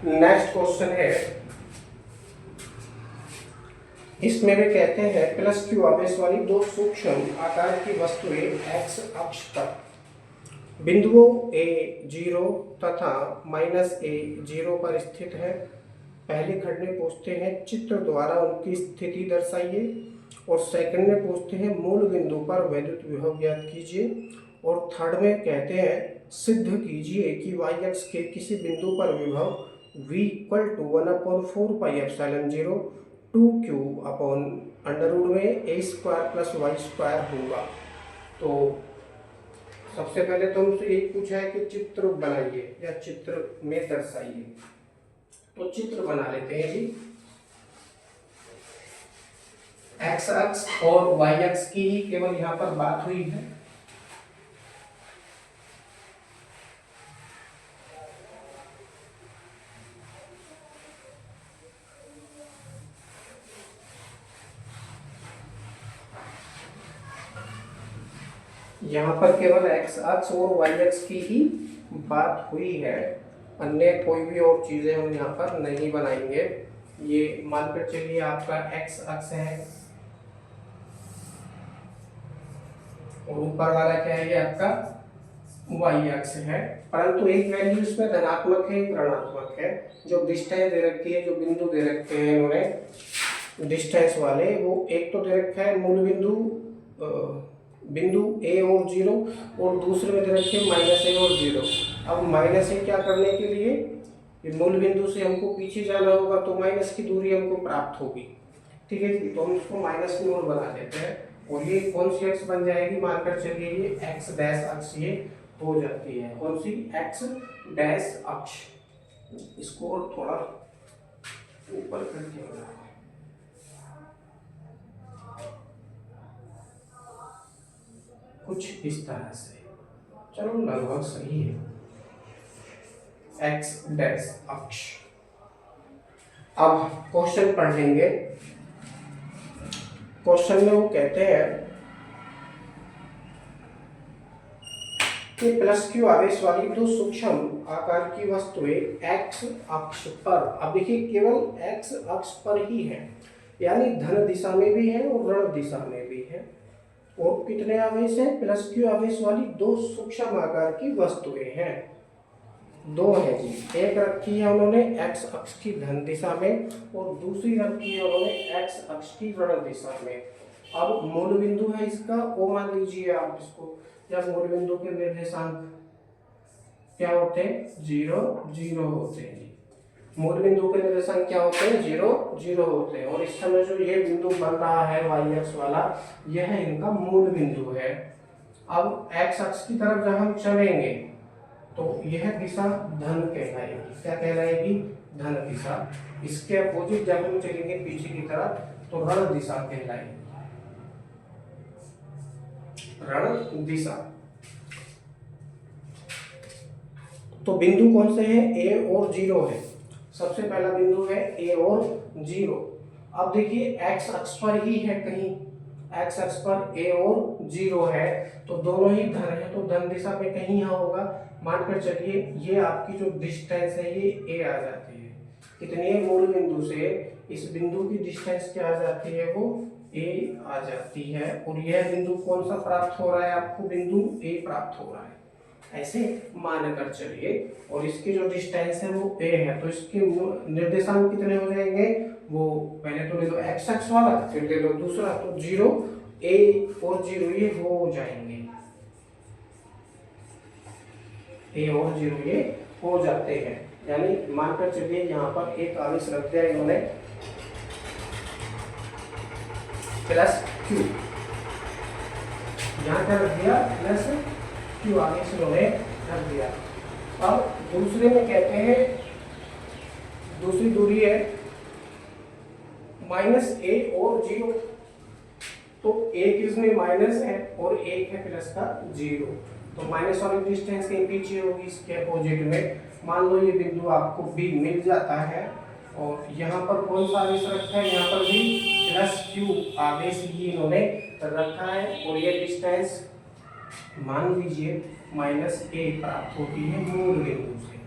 Next question है, इसमें भी कहते हैं प्लस क्यू आवेश वाली दो सूक्ष्म आकार की वस्तुएं एक्स अक्ष पर बिंदुओं A0 तथा -A0 पर स्थित है। पहले खंड में पूछते हैं चित्र द्वारा उनकी स्थिति दर्शाइए, और सेकंड में पूछते हैं मूल बिंदु पर वैद्युत विभव ज्ञात कीजिए, और थर्ड में कहते हैं सिद्ध कीजिए कि y अक्ष के किसी बिंदु पर विभव v = 1/4 pi epsilon 0 2q upon under root में a² + y² होगा। तो सबसे पहले तो हमसे यही पूछा है कि चित्र बनाइए या चित्र में दर्शाइए, तो चित्र बना लेते हैं जी। एक्स अक्ष और वाई अक्ष की ही केवल यहाँ पर बात हुई है। यहाँ पर केवल एक्स अक्ष और वाई अक्ष की ही बात हुई है, अन्य कोई भी और चीजें हम यहाँ पर नहीं बनाएंगे। ये मानकर चलिए आपका एक्स अक्ष है और ऊपर वाला क्या है, ये आपका वाई अक्ष है, परंतु एक वैल्यू इसमें धनात्मक है, एक ऋणात्मक है। जो डिस्टेंस दे रखी है, जो बिंदु दे रखे हैं इन्होंने डिस्टेंस वाले, वो एक तो दे रखा है मूल बिंदु A और 0, और दूसरे में दे रखे -A और 0। अब -A क्या करने के लिए, ये मूल बिंदु से हमको पीछे जाना होगा, तो माइनस की दूरी हमको प्राप्त होगी। ठीक है, तो हम इसको माइनस की ओर बना देते हैं, और ये कौन सी अक्ष बन जाएगी, मानकर चलिए ये एक्स डैश अक्ष ये हो जाती है। कौन सी, एक्स डैश अक्ष। इसको और थोड़ा ऊपर करके बनाओ, कुछ इस तरह से, चलो लगभग सही है, एक्स डैश अक्ष। अब क्वेश्चन पढ़ लेंगे। क्वेश्चन में वो कहते हैं कि प्लस क्यू आवेश वाली दो सूक्ष्म आकार की वस्तुएं एक्स अक्ष पर, अब देखिए केवल एक्स अक्ष पर ही है, यानी धन दिशा में भी है और ऋण दिशा में भी है। और कितने आवेश हैं, प्लस क्यू आवेश वाली दो सूक्ष्म आकार की वस्तुएं हैं, दो है जी। एक रखी है उन्होंने एक्स अक्ष की धन दिशा में, और दूसरी रखी है उन्होंने एक्स अक्ष की ऋण दिशा में। अब मूल बिंदु है इसका O मान लीजिए आप इसको, या मूल बिंदु के निर्देशांक क्या होते हैं, 0 0 होते हैं। मूल बिंदु के निर्देशांक क्या होते हैं, 0 0 होते हैं। और इस समय जो ये बिंदु बन रहा है वाई अक्ष वाला, यह इनका मूल बिंदु है। अब एक्स अक्ष की तरफ जब हम चलेंगे तो यह दिशा धन कहलाएगी। क्या कहलाएगी, धन दिशा। इसके अपोजिट जब हम चलेंगे पीछे की तरफ तो ऋण दिशा कहलाएगी, ऋण दिशा। तो बिंदु कौन से हैं, A और 0 है। सबसे पहला बिंदु है A और 0। अब देखिए एक्स अक्ष पर ही है, कहीं एक्स अक्ष पर A और 0 है, तो दोनों ही धन है, तो धन दिशा में कहीं यहाँ होगा। मानकर चलिए ये आपकी जो डिस्टेंस है ये A आ जाती है। कितनी मूल बिंदु से इस बिंदु की डिस्टेंस क्या आ जाती है, वो A आ जाती है। और यह बिंदु कौन सा प्राप्त हो रहा है आपको, बिंदु A प्राप्त हो रहा है, ऐसे मानकर चलिए। और इसकी जो डिस्टेंस है वो A है, तो इसके निर्देशांक कितने हो जाएंगे, वो पहले तो ले लो एक्स अक्ष वाला, फिर ले लो दूसरा, तो 0 A और 0 ये हो जाएंगे, A और 0 ये हो जाते हैं। यानी मानकर चलिए यहाँ पर एक आवेश रख दिया इन्होंने प्लस क्यू, यहाँ क्या रख दिया, प्लस क्यू आवेश इन्होंने रख दिया। अब दूसरे में कहते हैं दूसरी दूरी है -A और 0, तो एक इसमें माइनस है और एक है प्लस का 0, तो माइनस वाली डिस्टेंस कहीं पीछे होगी इसके अपोजिट में। मान लो ये बिंदु आपको B मिल जाता है, और यहाँ पर कौन सा आवेश रखा है, यहाँ पर भी प्लस क्यू आवेश ही इन्होंने रखा है, और ये डिस्टेंस मान लीजिए -A प्राप्त होती है मूल बिंदु से।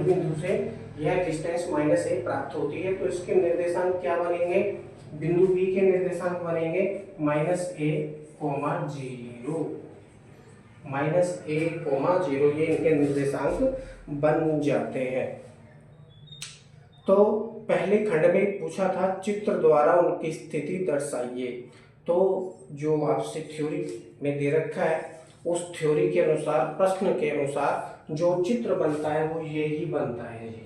मूल बिंदु से यह डिस्टेंस -a प्राप्त होती है, तो इसके निर्देशांक क्या बनेंगे, बिंदु बी के निर्देशांक बनेंगे -a, 0 -a, 0 ये इनके निर्देशांक बन जाते हैं। तो पहले खंड में पूछा था चित्र द्वारा उनकी स्थिति दर्शाइए, तो जो आपसे थ्योरी में दे रखा है उस थ्योरी के अनुसार, प्रश्न के अनुसार जो चित्र बनता है वो ये ही बनता है जी।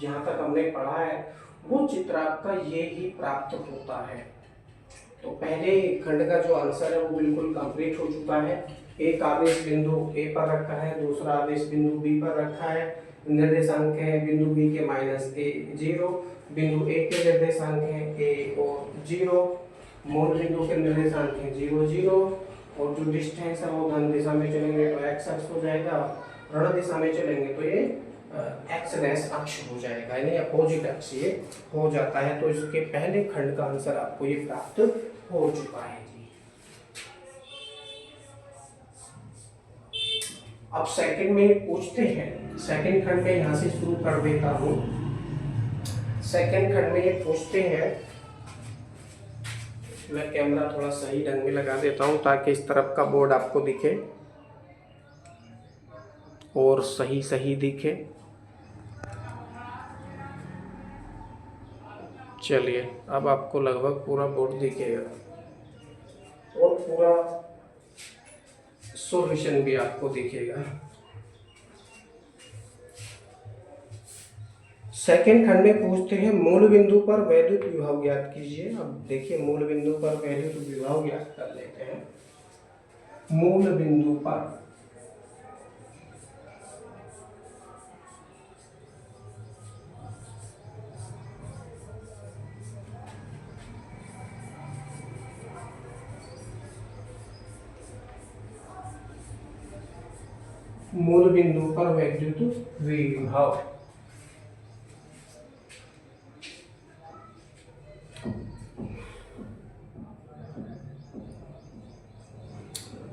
जहाँ तक हमने पढ़ा है वो चित्र आपका ये ही प्राप्त होता है। तो पहले खंड का जो आंसर है वो बिल्कुल कंप्लीट हो चुका है। एक आवेश बिंदु ए पर रखा है, दूसरा आवेश बिंदु बी पर रखा है, निर्देशांक है बिंदु बी के -a, 0, बिंदु ए के निर्देशांक है a और 0, मूल बिंदु के निर्देशांक है 0, 0, और जो डिस्टेंस है वो धन दिशा में चलेंगे तो x अक्ष हो जाएगा, ऋण दिशा में चलेंगे तो ये x डैश अक्ष हो जाएगा, यानी अपोजिट अक्ष ये हो जाता है। तो इसके पहले खंड का आंसर आपको ये प्राप्त हो चुका है जी। अब सेकंड में पूछते हैं, सेकंड खंड में यहाँ से शुरू कर देता हूँ। सेकंड खंड में ये पूछते हैं, मैं कैमरा थोड़ा सही ढंग में लगा देता हूँ ताकि इस तरफ का बोर्ड आपको दिखे और सही सही दिखे। चलिए अब आपको लगभग पूरा बोर्ड दिखेगा और पूरा सॉल्यूशन भी आपको दिखेगा। सेकंड खंड में पूछते हैं मूल बिंदु पर वैद्युत विभव ज्ञात कीजिए। अब देखिए मूल बिंदु पर वैद्युत विभव ज्ञात कर लेते हैं। मूल बिंदु पर मूल बिंदु पर वैद्युत विभव,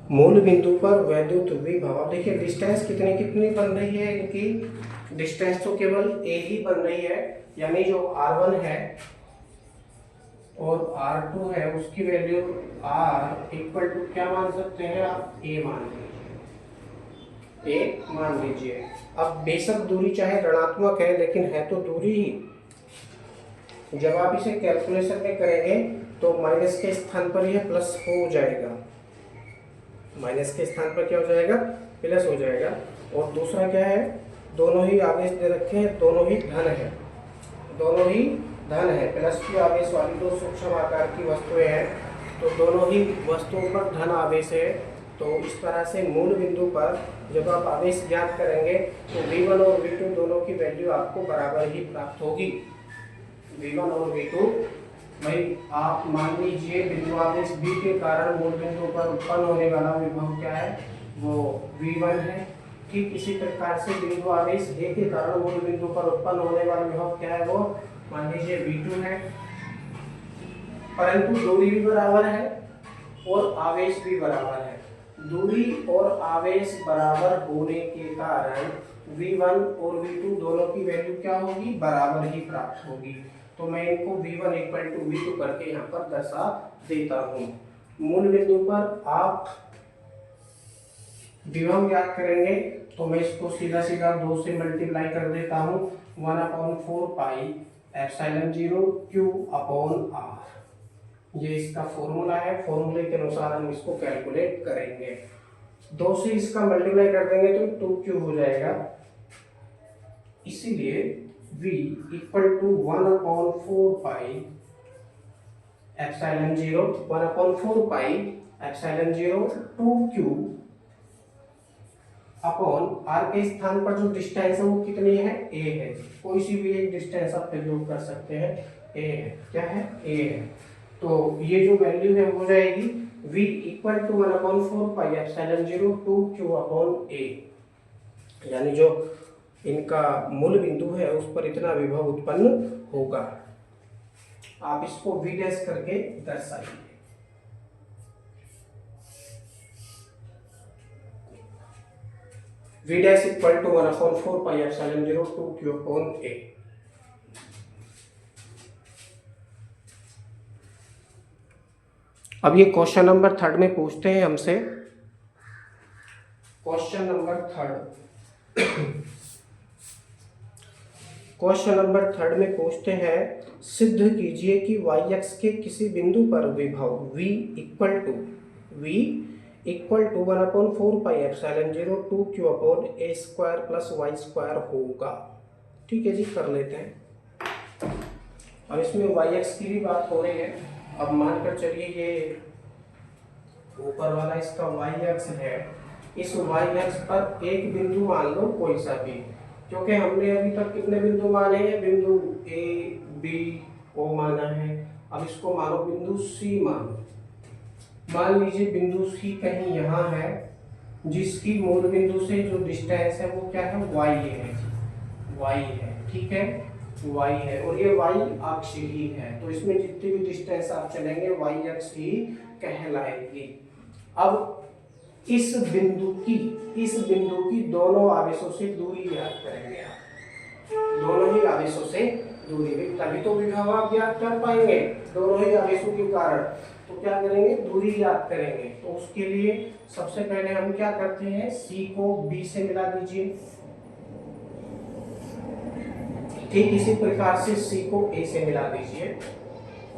मूल बिंदु पर वैद्युत विभव। देखिए डिस्टेंस कितनी कितनी बन रही है इनकी, डिस्टेंस तो केवल a ही बन रही है, यानी जो r1 है और r2 है उसकी वैल्यू r इक्वल टू क्या मान सकते हैं आप, a मान लीजिए, a मान लीजिए। अब बेशक दूरी चाहे ऋणात्मक है लेकिन है तो दूरी ही। जब आप इसे कैलकुलेशन में करेंगे तो माइनस के स्थान पर यह प्लस हो जाएगा, माइनस के स्थान पर क्या हो जाएगा, प्लस हो जाएगा। और दूसरा क्या है, दोनों ही आवेश दे रखे हैं, दोनों ही धन है, दोनों ही धन है। प्लस की आवेश वाली दो सूक्ष्म आकार की वस्तुएं हैं तो दोनों ही वस्तुओं पर धन आवेश है। तो इस तरह से मूल बिंदु पर जब आप आवेश ज्ञात करेंगे तो V1 और V2 दोनों की वैल्यू आपको बराबर ही प्राप्त होगी। V1 और V2 भाई आप मान लीजिए बिंदु आवेश B के कारण मूल बिंदु पर उत्पन्न होने वाला विभव क्या है, वो V1 है। ठीक इसी प्रकार से बिंदु आवेश A के कारण मूल बिंदु पर उत्पन्न होने वाला विभव क्या है, वो मान लीजिए V2 है। परंतु दूरी भी बराबर है और आवेश भी बराबर है। दूरी और आवेश बराबर होने के कारण V1 और V2 दोनों की वैल्यू क्या होगी, बराबर ही प्राप्त होगी। तो मैं इनको V1 इक्वल टू V2 करके यहाँ पर दर्शा देता हूँ। मूल बिंदु पर आप विभव ज्ञात करेंगे तो मैं इसको सीधा सीधा 2 से मल्टीप्लाई कर देता हूँ, 1/4 पाई एप्सिलॉन 0 Q/R। ये इसका फॉर्मूला है, फॉर्मूले के अनुसार हम इसको कैलकुलेट करेंगे। 2 से इसका मल्टीप्लाई कर देंगे तो 2Q हो जाएगा। इसीलिए V equal to 1/4 pi epsilon 0, 1/4 pi epsilon 0 2Q upon R के स्थान पर जो डिस्टेंस है वो कितनी है, A है। कोई सी भी एक डिस्टेंस आप प्रयोग कर सकते हैं, A है। क्या है, A है। तो ये जो वैल्यू है हो जाएगी V equal to 1/4 pi epsilon 0 2Q upon A, यानी जो इनका मूल बिंदु है उस पर इतना विभव उत्पन्न होगा। आप इसको V डैश करके दर्शाइए। v dash equal to 1/4 pi epsilon 0 2 q upon a। अब ये क्वेश्चन नंबर 3 में पूछते हैं हमसे, क्वेश्चन नंबर 3 में पूछते हैं, सिद्ध कीजिए कि y x के किसी बिंदु पर विभव v equal to 1/4 pi epsilon 0 2 q upon a square plus y square होगा। ठीक है जी, कर लेते हैं। और इसमें y x की भी बात हो रही है। अब मानकर चलिए ये ऊपर वाला इसका y x है, इस y x पर एक बिंदु मान लो कोई सा भी, क्योंकि हमने अभी तक कितने बिंदु माने हैं, बिंदु a b o माना है। अब इसको मानो बिंदु c मानो। मान लीजिए बिंदु c कहीं यहाँ है, जिसकी मूल बिंदु से जो डिस्टेंस है वो क्या है, y है। ठीक है, y है और ये y अक्ष ही है, तो इसमें जितनी भी डिस्टेंस आप चलेंगे y अक्ष ही कहलाएगी। अब इस बिंदु की दोनों आवेशों से दूरी ज्ञात करेंगे आप, दोनों ही आवेशों से दूरी, तभी तो विभव आप ज्ञात कर पाएंगे दोनों ही आवेशों के कारण। तो क्या करेंगे, दूरी ज्ञात करेंगे। तो उसके लिए सबसे पहले हम क्या करते हैं, c को b से मिला दीजिए, ठीक इसी प्रकार से c को a से मिला दीजिए,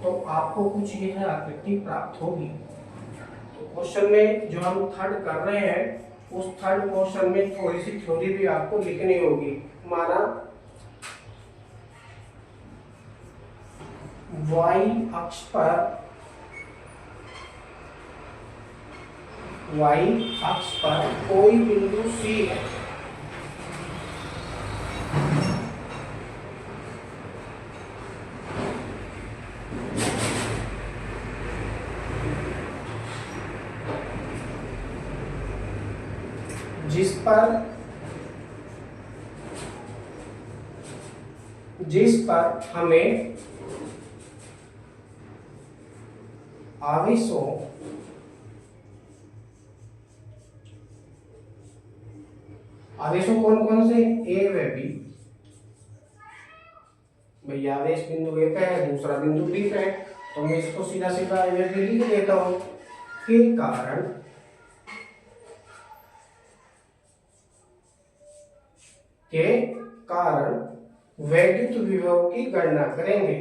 तो आपको कुछ यह आकृति प्राप्त होगी। तो क्वेश्चन में जो हम थर्ड कर रहे हैं, उस थर्ड क्वेश्चन में थोड़ी सी थ्योरी भी आपको लिखनी होगी। माना y अक्ष पर कोई बिंदु C है, जिस पर हमें आवेशों कौन कौन से, ए व बी। भाई आवेश बिंदु ए पे है, दूसरा बिंदु बी पे है, तो मैं इसको सीधा सीधा ए व बी लिख देता हूं। के कारण वैद्युत विभव की गणना करेंगे।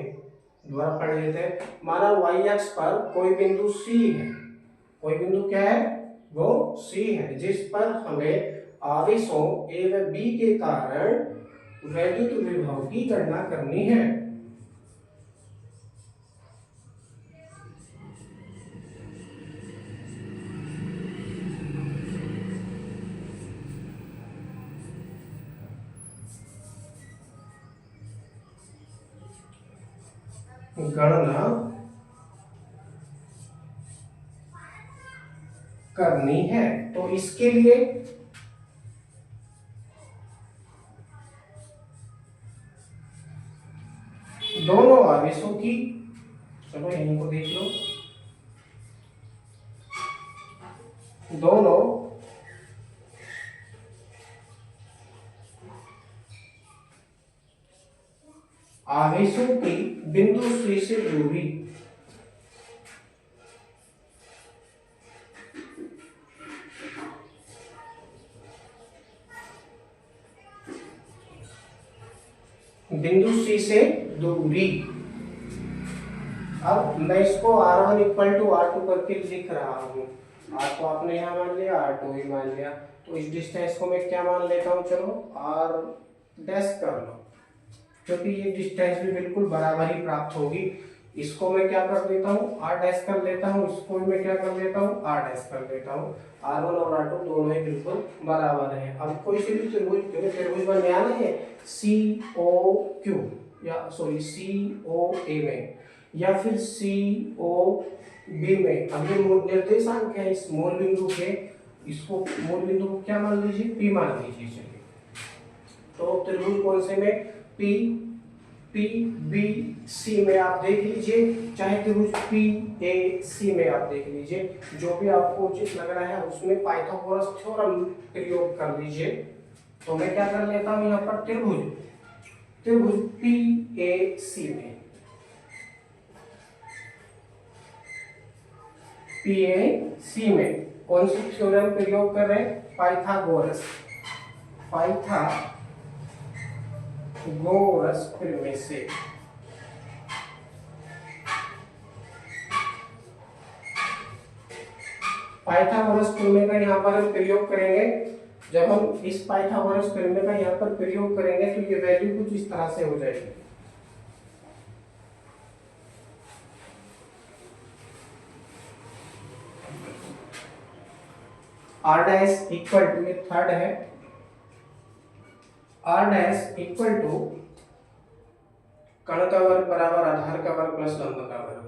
दोबारा पढ़ लेते हैं। माना y अक्ष पर कोई बिंदु C है, कोई बिंदु क्या है, वो C है, जिस पर हमें आवेशों A व B के कारण वैद्युत विभव की गणना करनी है। गणना करनी है, तो इसके लिए दोनों आवेशों की, चलो यहीं को देख लो, दोनों आवेशों की बिंदु C से दूरी अब मैं इसको R1 इक्वल टू R2 करके लिख रहा हूँ। R को आपने यहाँ मान लिया, R2 ही मान लिया, तो इस डिस्टेंस को मैं क्या मान लेता हूँ, चलो R डैश कर लो, क्योंकि ये डिस्टेंस भी बिल्कुल बराबर ही प्राप्त होगी। इसको मैं क्या कर देता हूँ, R डैश कर लेता हूँ, इसको भी मैं क्या कर लेता हूँ, R डैश कर लेता हूँ। R1 और R2 दोनों ही बिल्कुल बराबर है। अब कोई सी भी त्रिभुज, क्योंकि त्रिभुज बन गया ना ये COQ या सॉरी COA में या फिर COB में, अब ये निर्देशांक है इस मूल बिंदु के, इसको मूल बिंदु को क्या मान लीजिए, P मान लीजिए। चलिए, तो त्रिभुज कौन से में, PBC में आप देख लीजिए, चाहे त्रिभुज PAC में आप देख लीजिए, जो भी आपको उचित लग रहा है उसमें पाइथागोरस थ्योरम प्रयोग कर लीजिए। तो मैं क्या कर लेता हूं यहाँ पर त्रिभुज PAC में, PAC में कौन सी थ्योरम प्रयोग कर रहे हैं? पाइथागोरस प्रमेय से। पाइथागोरस प्रमेय का यहाँ पर हम प्रयोग करेंगे। जब हम इस पाइथागोरस प्रमेय का यहाँ पर प्रयोग करेंगे तो ये वैल्यू कुछ इस तरह से हो जाएगी। R डैश इक्वल टू, ये थर्ड है, R डैश इक्वल टू कर्ण का वर्ग बराबर आधार का वर्ग प्लस लंब का वर्ग,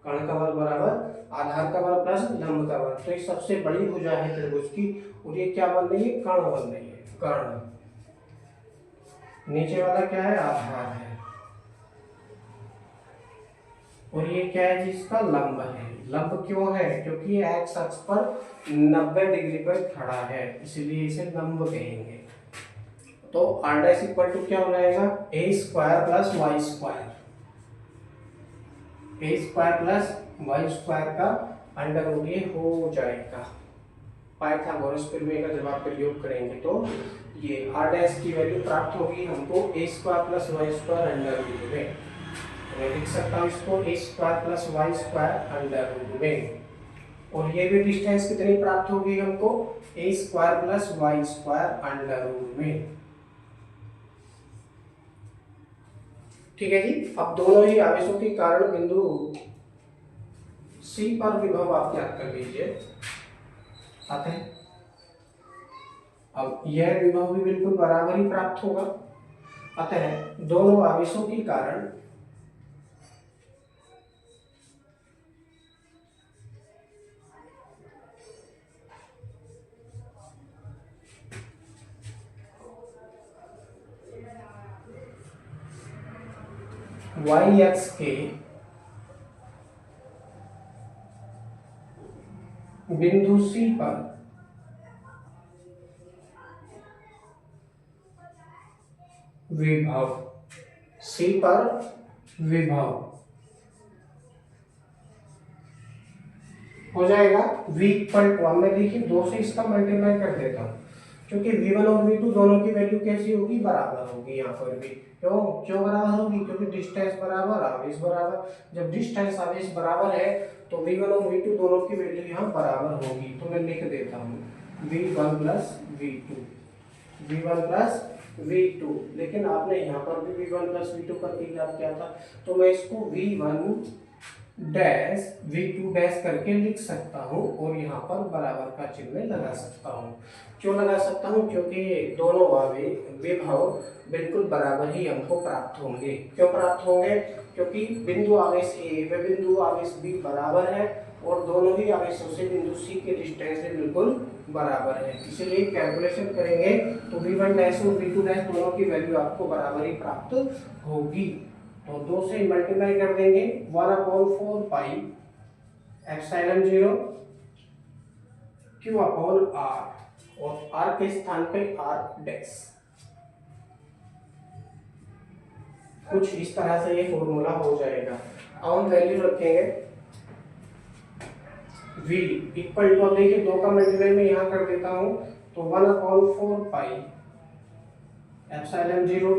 कर्ण का वर्ग बराबर आधार का वर्ग प्लस लंब का वर्ग। तो ये सबसे बड़ी भुजा है त्रिभुज की, और ये क्या बन रही है? कर्ण बन रही है, कर्ण। नीचे वाला क्या है? आधार है, और ये क्या है? जिसका लंब है। लंब क्यों है? क्योंकि ये एक्स अक्ष पर 90 डिग्री पर खड़ा है, इसलिए इसे लंब कहेंगे। तो r डैश इक्वल टू क्या हो जाएगा? a square plus Y square, a square plus Y square का अंडर रूट ये हो जाएगा। पाइथागोरस प्रमेय का जब आप प्रयोग करेंगे तो ये r डैश की वैल्यू प्राप्त होगी हमको a square plus Y square under root में। मैं लिख सकता हूँ इसको a square plus Y square under root में, और ये भी डिस्टेंस कितनी प्राप्त होगी हमको? a square plus Y square under root में। ठीक है जी। अब दोनों ही आवेशों के कारण बिंदु C पर विभव आप ज्ञात कर लीजिए। आते हैं, अब यह विभव भी बिल्कुल बराबर ही प्राप्त होगा। अतः दोनों आवेशों के कारण y अक्ष के बिंदु C पर विभव, C पर विभव हो जाएगा v इक्वल टू, अब मैं देखिए 2 से इसका मल्टीप्लाई कर देता हूँ, क्योंकि v1 और v2 दोनों की वैल्यू कैसी होगी? बराबर होगी। यहाँ पर भी क्यों बराबर होगी? क्योंकि डिस्टेंस बराबर आवेश बराबर। जब डिस्टेंस आवेश बराबर है तो v1 और v2 दोनों की वैल्यू यहाँ बराबर होगी। तो मैं लिख देता हूँ v1 plus v2, v1 plus v2। लेकिन आपने यहाँ पर भी v1 प्लस v2 करके याद किया था, तो मैं इसको v1 डैश v2 डैश करके लिख सकता हूँ, और यहाँ पर बराबर का चिन्ह लगा सकता हूँ। क्यों लगा सकता हूँ? क्योंकि दोनों विभव बिल्कुल बराबर ही हमको प्राप्त होंगे। क्यों प्राप्त होंगे? क्योंकि बिंदु आवेश A व बिंदु आवेश B बराबर है, और दोनों ही आवेशों से बिंदु C के डिस्टेंस से बिल्कुल बराबर है। इसलिए कैलकुलेशन करेंगे तो v1 डैश और v2 डैश दोनों की वैल्यू आपको बराबर ही प्राप्त होगी। तो 2 से मल्टीप्लाई कर देंगे, 1/4 pi epsilon 0 q upon r, और r के स्थान पे r डैश। कुछ इस तरह से ये फॉर्मूला हो जाएगा। अब हम वैल्यू रखेंगे v इक्वल टू, अब देखिए 2 का मल्टीप्लाई मैं यहाँ कर देता हूँ, तो 1/4 पाई एप्सिलॉन 0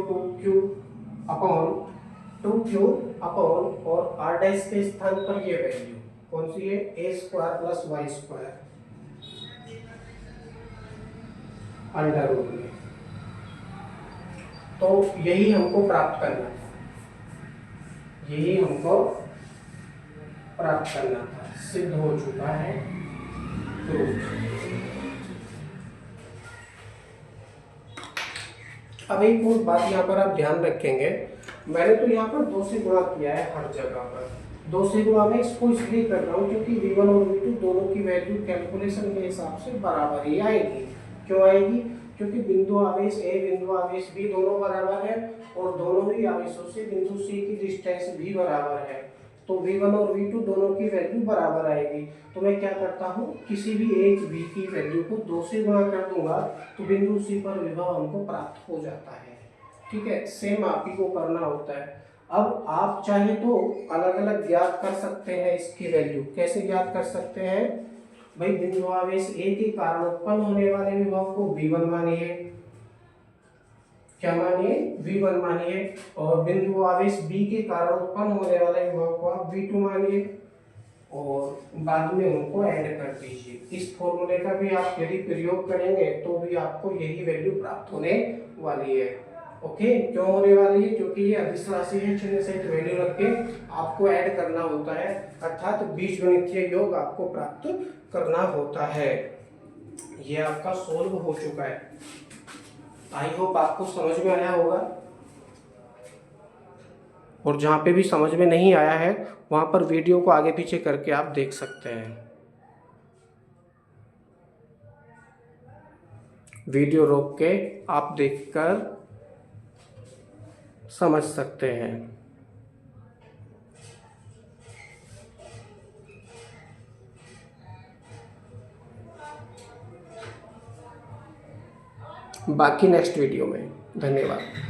2q अपॉन और r डैश के स्थान पर ये वैल्यू कौन सी है? a square plus Y square under root में। तो यही हमको प्राप्त करना था, यही हमको प्राप्त करना था। सिद्ध हो चुका है अब एक और बात यहाँ पर आप ध्यान रखेंगे, मैंने तो यहाँ पर 2 से गुणा किया है हर जगह पर। 2 से गुणा में इसको इसलिए कर रहा हूँ क्योंकि v1 और v2 दोनों की वैल्यू कैलकुलेशन के हिसाब से बराबर ही आएगी। क्यों आएगी? क्योंकि बिंदु आवेश A बिंदु आवेश B दोनों बराबर है, और दोनों ही आवेशों से बिंदु C की डिस्टेंस भी बराबर है। तो V1 और V2 दोनों की वैल्यू बराबर आएगी। तो मैं क्या करता हूँ, किसी भी एक V की वैल्यू को 2 से गुणा कर दूंगा तो बिंदु C पर विभव हमको प्राप्त हो जाता है। ठीक है, सेम आप ही को करना होता है। अब आप चाहे तो अलग अलग ज्ञात कर सकते हैं इसकी वैल्यू। कैसे ज्ञात कर सकते हैं भाई, बिंदु आवेश A के कारण उत्पन्न होने वाले विभव को V1 मानिए, क्या मानिए, V1 मानिए, और बिंदु आवेश B के कारण उत्पन्न होने वाले विभव को आप V2 मानिए, और बाद में उनको ऐड कर दीजिए। इस फॉर्मूले का भी आप यदि प्रयोग करेंगे तो भी आपको यही वैल्यू प्राप्त होने वाली है। ओके, क्यों होने वाली है, क्योंकि ये अदिश राशि है, चिन्ह सहित वैल्यू रख के आपको ऐड करना होता है, अर्थात बीजगणितीय योग आपको प्राप्त करना होता है। ये आपका सोल्व हो चुका है। आई होप आपको समझ में आया होगा, और जहाँ पे भी समझ में नहीं आया है वहाँ पर वीडियो को आगे पीछे करके आप देख सकते हैं। वीडियो रोक के आप देखकर समझ सकते हैं। बाकी नेक्स्ट वीडियो में। धन्यवाद।